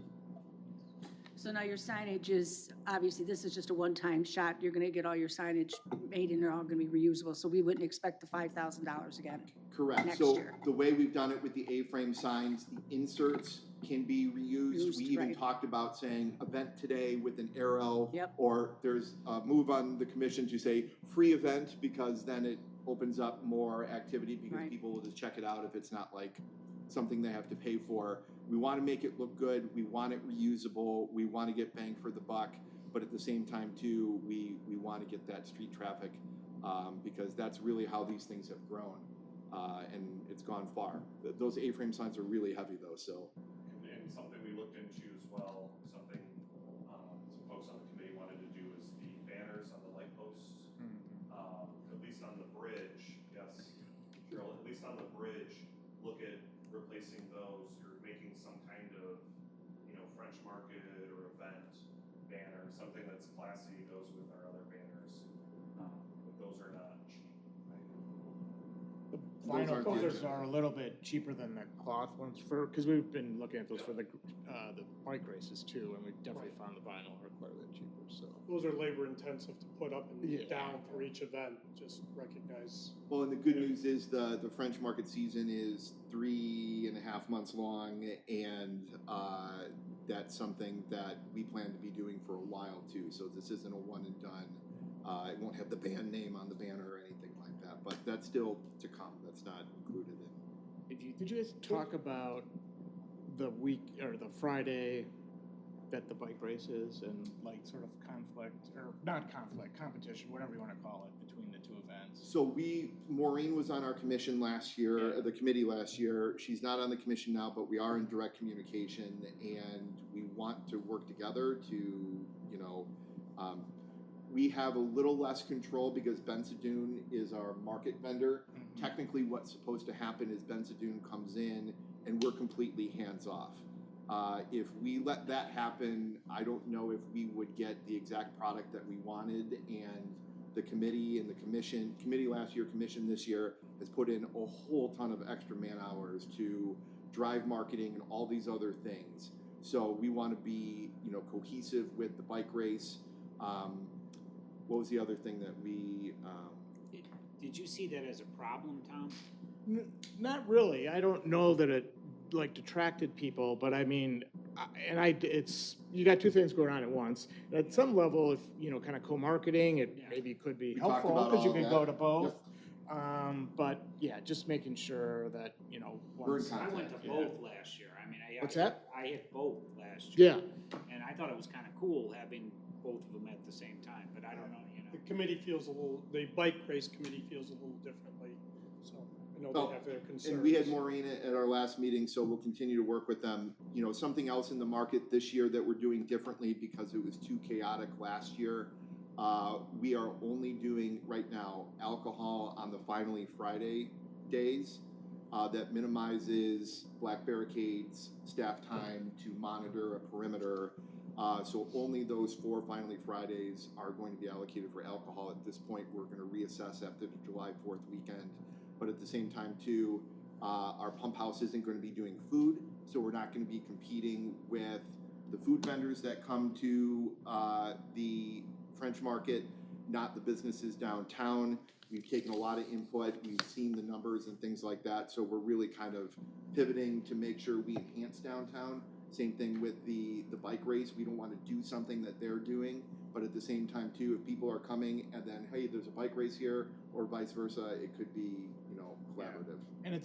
So now your signage is, obviously, this is just a one-time shot. You're gonna get all your signage made and they're all gonna be reusable, so we wouldn't expect the $5,000 again. Correct. Next So year. the way we've done it with the A-frame signs, the inserts can be reused. We even right. talked about saying event today with an arrow. Yep. Or there's a move on the commission to say free event, because then it opens up more activity because Right. people will just check it out if it's not like something they have to pay for. We want to make it look good. We want it reusable. We want to get bang for the buck. But at the same time too, we want to get that street traffic because that's really how these things have grown. And it's gone far. Those A-frame signs are really heavy though, so. And something we looked into as well, something some folks on the committee wanted to do is the banners on the light posts. At least on the bridge, yes, Cheryl, at least on the bridge, look at replacing those or making some kind of, French market or event banner, something that's classy, goes with our other banners. But those are not cheap. Vinyl aren't covers good. are a little bit cheaper than the cloth ones because we've been looking at those for the bike races too, and we definitely found the vinyl are quite a bit cheaper, so. Those are labor intensive to put up and Yeah. down for each event, just recognize. Well, and the good news is the French market season is 3.5 months long, and that's something that we plan to be doing for a while too. So this isn't a one and done. It won't have the band name on the banner or anything like that, but that's still to come. That's not included in. Did you guys talk about the week or the Friday that the bike race is and like sort of conflict or not conflict, competition, whatever you want to call it, between the two events? So Maureen was on our commission last year, the committee last year. She's not on the commission now, but we are in direct communication, and we want to work together to, we have a little less control because Bensadoon is our market vendor. Technically, what's supposed to happen is Bensadoon comes in and we're completely hands off. If we let that happen, I don't know if we would get the exact product that we wanted, and the committee and the committee last year, commission this year, has put in a whole ton of extra man hours to drive marketing and all these other things. So we want to be, cohesive with the bike race. What was the other thing that we, Did you see that as a problem, Tom? Not really. I don't know that it like detracted people, but I mean, it's you got two things going on at once. At some level, if kind of co-marketing, it maybe could be We talked helpful about because you all could that. go to both. But yeah, just making sure that We're in once. I went to both last year. I mean, What's that? I hit both last year. Yeah. And I thought it was kind of cool having both of them at the same time, but I don't know, The committee feels the bike race committee feels a little differently, so I know Oh, they have their concerns. and we had Maureen at our last meeting, so we'll continue to work with them. Something else in the market this year that we're doing differently because it was too chaotic last year. We are only doing right now alcohol on the Finally Friday days. That minimizes black barricades, staff time to monitor a perimeter. So only those 4 Finally Fridays are going to be allocated for alcohol. At this point, we're going to reassess after the July 4th weekend. But at the same time, too, our pump house isn't going to be doing food, so we're not going to be competing with the food vendors that come to the French market, not the businesses downtown. We've taken a lot of input, we've seen the numbers and things like that, so we're really kind of pivoting to make sure we enhance downtown. Same thing with the bike race. We don't want to do something that they're doing, but at the same time too, if people are coming and then, hey, there's a bike race here, or vice versa, it could be, collaborative. And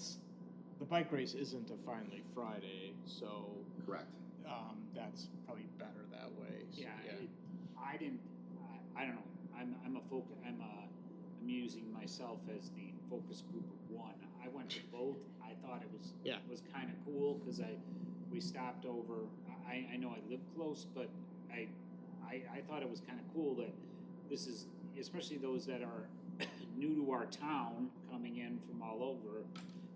the bike race isn't a Finally Friday, so Correct. That's probably better that way. So, I don't know. I'm using myself as the focus group of one. I went to both. I thought it was kind of cool because we stopped over. I know I live close, but I thought it was kind of cool that this is, especially those that are new to our town coming in from all over,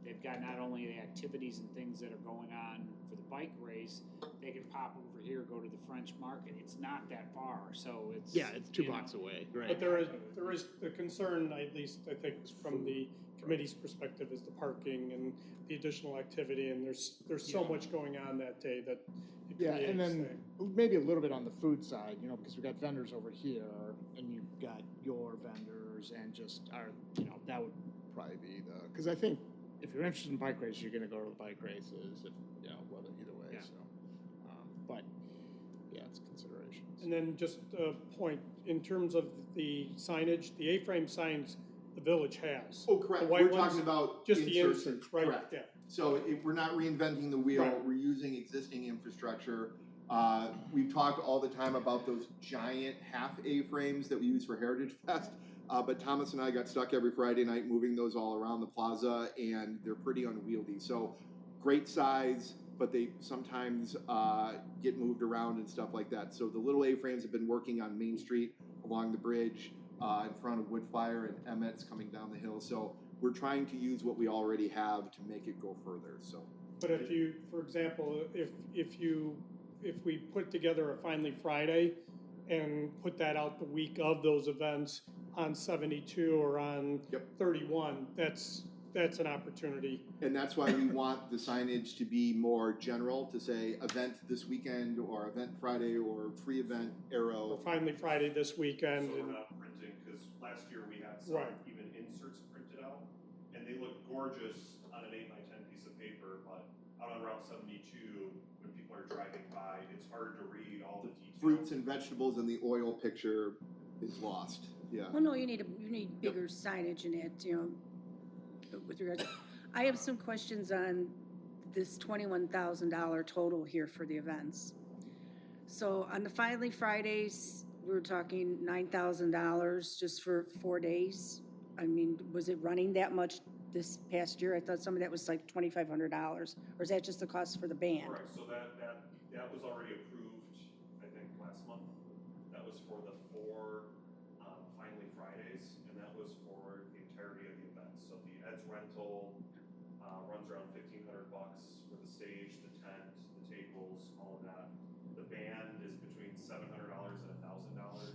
they've got not only the activities and things that are going on for the bike race, they can pop over here, go to the French Market. It's not that far, so it's. Yeah, it's 2 you know, blocks away, right? But there is the concern, at least I think from the committee's perspective, is the parking and the additional activity, and there's so much going on that day that it Yeah, creates and then maybe a little bit on the food side, you know, because we've got vendors over here, and you've got your vendors, and just our, you know, that would probably be the, because I think if you're interested in bike races, you're gonna go to the bike races, if, you know, whether, either way, Yeah. so. But, yeah, it's considerations. And then just a point, in terms of the signage, the A-frame signs the village has. Oh, correct, The white we're ones, talking about just the inserts, inserts, right, correct. yeah. So we're not reinventing the wheel, Right. we're using existing infrastructure. We've talked all the time about those giant half A-frames that we use for Heritage Fest. But Thomas and I got stuck every Friday night moving those all around the plaza, and they're pretty unwieldy. So great size, but they sometimes get moved around and stuff like that. So the little A-frames have been working on Main Street along the bridge in front of Woodfire, and Emmett's coming down the hill. So we're trying to use what we already have to make it go further, so. But if you, for example, if we put together a Finally Friday and put that out the week of those events on 72 or on 31, that's an opportunity. And that's why we want the signage to be more general, to say event this weekend, or event Friday, or free event arrow. Or Finally Friday this weekend. So we're and- not printing, because last year we had some Right. even inserts printed out, and they look gorgeous on an 8x10 piece of paper, but out on Route 72, when people are driving by, it's hard to read all the details. Fruits and vegetables and the oil picture is lost, yeah. Well, no, you need bigger signage in it, you know, with regards. I have some questions on this $21,000 total here for the events. So on the Finally Fridays, we were talking $9,000 just for 4 days. I mean, was it running that much this past year? I thought some of that was like $2,500, or is that just the cost for the band? Correct, so that was already approved, I think, last month. That was for the 4 Finally Fridays, and that was for the entirety of the event. So the Ed's rental runs around $1,500 for the stage, the tent, the tables, all of that. The band is between $700 and $1,000,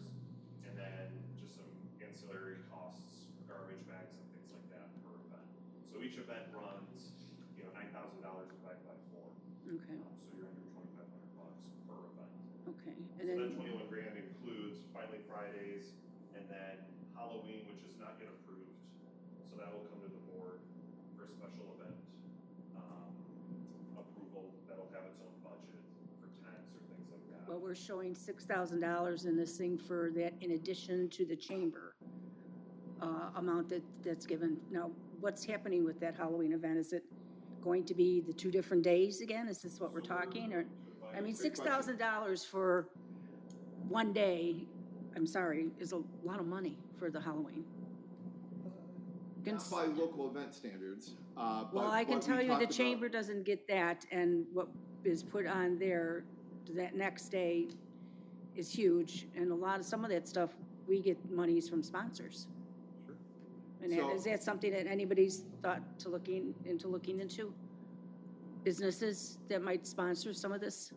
and then just some ancillary costs for garbage bags and things like that per event. So each event runs, $9,000 divided by 4. Okay, So you're under $2,500 per event. okay. So And then then, 21 grand includes Finally Fridays, and then Halloween, which is not yet approved. So that will come to the board for a special event approval. That'll have its own budget for tents or things like that. well, we're showing $6,000 in this thing for that, in addition to the chamber amount that's given. Now, what's happening with that Halloween event? Is it going to be the 2 different days again? Is this what we're talking, or? I mean, $6,000 for 1 day, I'm sorry, is a lot of money for the Halloween. Not by local event standards. Well, I can tell you the chamber doesn't get that, and what is put on there that next day is huge, and some of that stuff, we get monies from sponsors. Sure. And is that something that anybody's thought to looking into? Businesses that might sponsor some of this?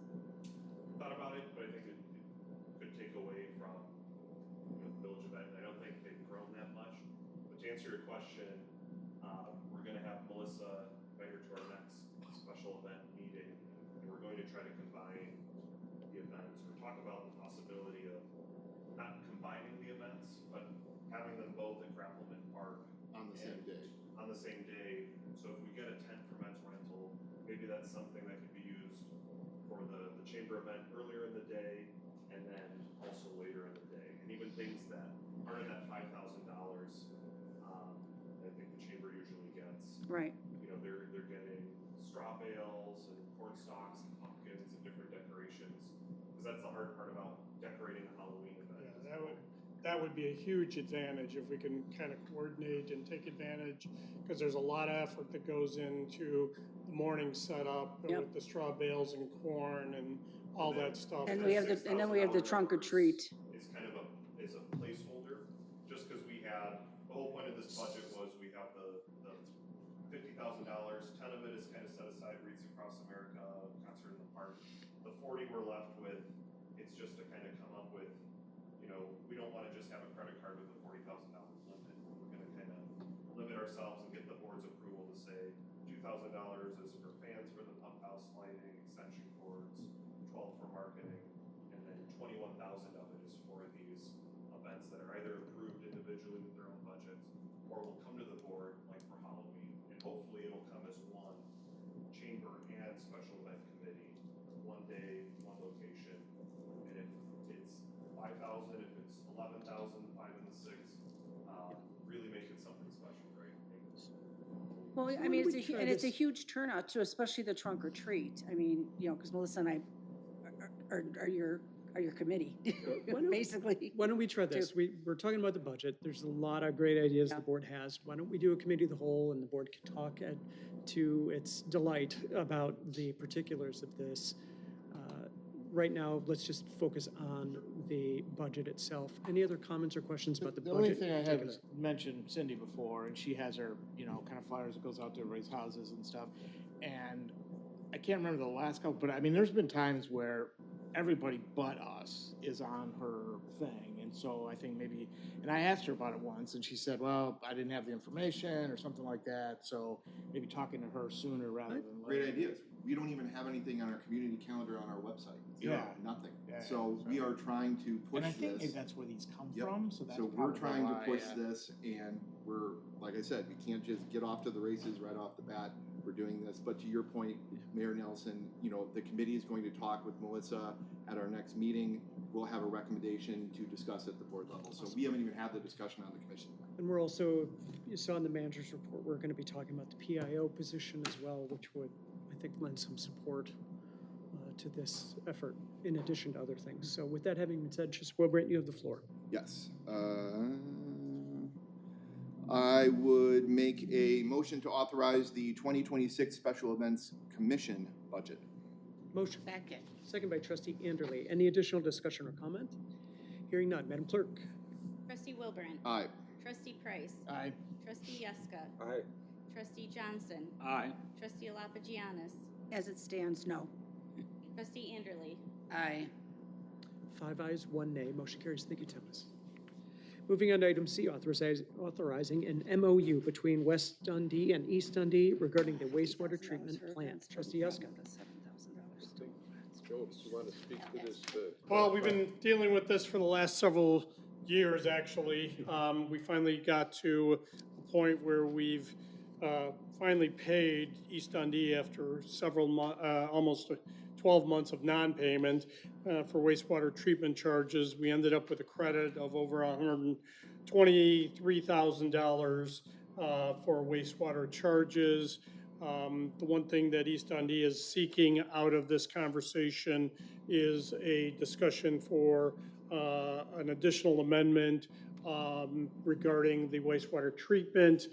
Thought about it, but I think it could take away from the village event. I don't think they've grown that much. But to answer your question, we're going to have Melissa invite her to our next special event meeting, and we're going to try to combine the events, or talk about the possibility of not combining the events, but having them both at Grappleman Park On the same day. on the same day. So if we get a tent for men's rental, maybe that's something that could be used for the chamber event earlier in the day, and then also later in the day. And even things that aren't in that $5,000, I think the chamber usually gets. Right. They're getting straw bales and corn stalks and pumpkins and different decorations, because that's the hard part about decorating a Halloween event. Yeah, that would be a huge advantage if we can kind of coordinate and take advantage, because there's a lot of effort that goes into the morning setup with the straw bales and corn and all that stuff. And then we have the trunk or treat. Is kind of is a placeholder, just because we had, the whole point of this budget was we have the $50,000 $40,000. 10 of it is kind of set aside, Wreaths Across America, Concert in the Park. The 40 we're left with, it's just to kind of come up with, we don't want to just have a credit card with a $40,000 limit. We're going to kind of limit ourselves and get the board's approval to say $2,000 is for fans for the pump house lighting, extension cords, 12 for marketing, and then 21,000 of it is for these events that are either approved individually with their own budgets, or will come to the board like for Halloween, and hopefully it'll come as one chamber and special event committee, one day, one location. And if it's 5,000, if it's 11,000, 5 and the 6, really make it something special, right? Well, So I why mean, don't we try it's a this? huge turnout too, especially the trunk or treat. I mean, because Melissa and I are your committee, Why don't- basically. Why don't we try this? We're talking about the budget. There's a lot of great ideas the board has. Why don't we do a committee of the whole and the board can talk to its delight about the particulars of this. Right now, let's just focus on the budget itself. Any other comments or questions about the The budget? only thing I in have particular? is mentioned Cindy before, and she has her, kind of flyers that goes out to everybody's houses and stuff. And I can't remember the last couple, but I mean, there's been times where everybody but us is on her thing. And so I think maybe, and I asked her about it once, and she said, well, I didn't have the information or something like that. So maybe talking to her sooner rather than later. Great ideas. We don't even have anything on our community calendar on our website. Zero, Yeah. nothing. Yeah, So that's we right. are trying to push And I think maybe this. that's where these come Yep. from, so that's So we're probably trying to why, push yeah. this, and we're, like I said, we can't just get off to the races right off the bat. We're doing this, but to your point, Mayor Nelson, the committee is going to talk with Melissa at our next meeting. We'll have a recommendation to discuss at the board level. So we haven't even had the discussion on the commission. And we're also, you saw in the manager's report, we're going to be talking about the PIO position as well, which would, I think, lend some support to this effort in addition to other things. So with that having been said, just Wilbrant, you have the floor. Yes. I would make a motion to authorize the 2026 Special Events Commission budget. Motion. Second. Second by trustee Anderley. Any additional discussion or comment? Hearing none. Madam Clerk? Trustee Wilburn. Aye. Trustee Price. Aye. Trustee Yeska. Aye. Trustee Johnson. Aye. Trustee Alapagianis. As it stands, no. Trustee Anderly. Aye. 5 ayes, 1 nay. Motion carries. Thank you, Thomas. Moving on to item C, authorizing an MOU between West Dundee and East Dundee regarding the wastewater treatment plant. Trustee Yeska. Joe, do you want to speak to this? Well, we've been dealing with this for the last several years, actually. We finally got to a point where we've finally paid East Dundee after almost 12 months of non-payment for wastewater treatment charges. We ended up with a credit of over $123,000 for wastewater charges. The one thing that East Dundee is seeking out of this conversation is a discussion for an additional amendment regarding the wastewater treatment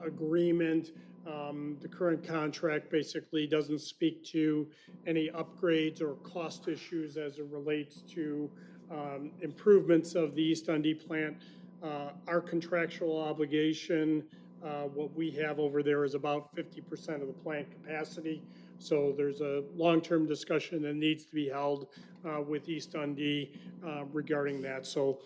agreement. The current contract basically doesn't speak to any upgrades or cost issues as it relates to improvements of the East Dundee plant. Our contractual obligation, what we have over there is about 50% of the plant capacity. So there's a long-term discussion that needs to be held with East Dundee regarding that. So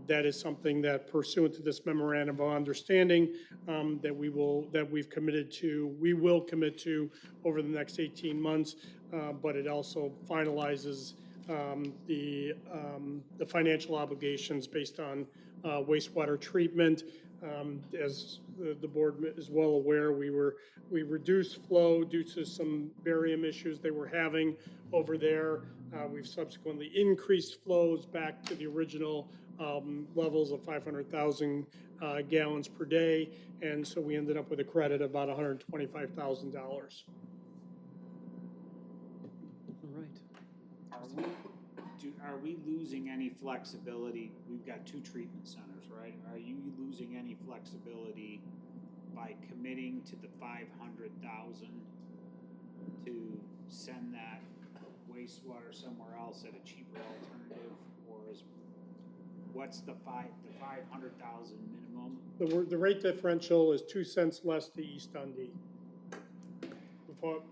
that is something that pursuant to this memorandum of understanding that we will commit to over the next 18 months. But it also finalizes the financial obligations based on wastewater treatment. As the board is well aware, we reduced flow due to some barium issues they were having over there. We've subsequently increased flows back to the original levels of 500,000 gallons per day, and so we ended up with a credit of about $125,000. All right. Are we losing any flexibility? We've got 2 treatment centers, right? Are you losing any flexibility by committing to the 500,000 to send that wastewater somewhere else at a cheaper alternative? Or what's the 500,000 minimum? The rate differential is 2 cents less to East Dundee.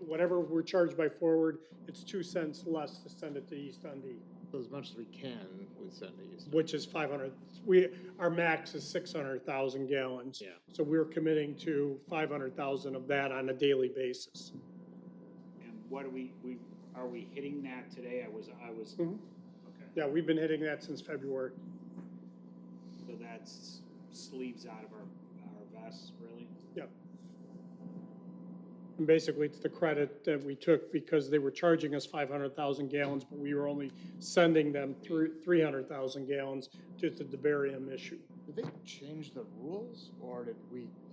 whatever we're charged by Forward, it's 2 cents less to send it to East Dundee, So as much as we can, we send to East. which is 500. Our max is 600,000 gallons. Yeah. So we're committing to 500,000 of that on a daily basis. And what are are we hitting that today? I was, Mhm. okay. Yeah, we've been hitting that since February. So that's sleeves out of our vests, really? Yeah. And basically, it's the credit that we took because they were charging us 500,000 gallons, but we were only sending them through 300,000 gallons due to the barium issue. Did they change the rules, or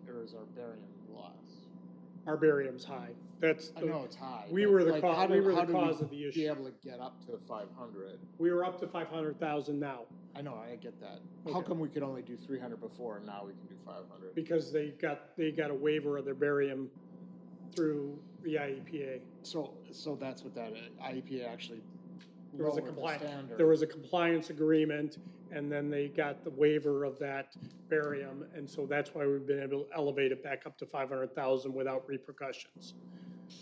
or is our barium loss? Our barium's high. That's, I know it's high. we but, were the like, cause, how we were how the do cause of the Be issue. able to get up to 500. We were up to 500,000 now I know, I get that. How Okay. come we could only do 300 before and now we can do 500? because they got a waiver of their barium through the IEPA. So that's what that is. IEPA actually There was a lowered the compliance, standard. there was a compliance agreement, and then they got the waiver of that barium, and so that's why we've been able to elevate it back up to 500,000 without repercussions.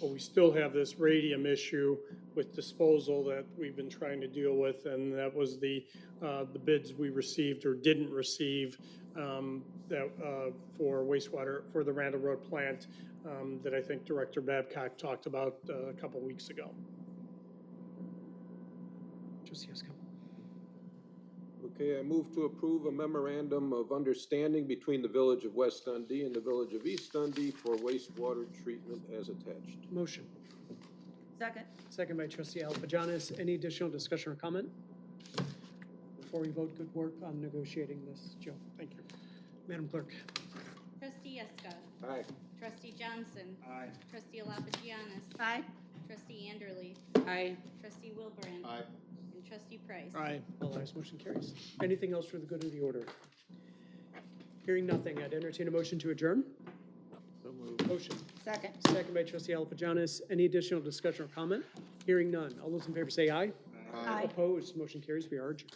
But we still have this radium issue with disposal that we've been trying to deal with, and that was the bids we received or didn't receive for wastewater, for the Randall Road plant, that I think Director Babcock talked about a couple weeks ago. Trustee Huska. Okay, I move to approve a memorandum of understanding between the Village of West Dundee and the Village of East Dundee for wastewater treatment as attached. Motion. Second. Second by trustee Alpagianis. Any additional discussion or comment? Before we vote, good work on negotiating this, Joe. Thank you. Madam Clerk. Trustee Yeska. Aye. Trustee Johnson. Aye. Trustee Alapagianis. Aye. Trustee Anderly. Aye. Trustee Wilbrand. Aye. And Trustee Price. Aye. All ayes, motion carries. Anything else for the good of the order? Hearing nothing, I'd entertain a motion to adjourn. So moved. Motion. Second. Second by trustee Alpagianis. Any additional discussion or comment? Hearing none. All those in favor say aye. Aye. Opposed, motion carries. We are adjourned.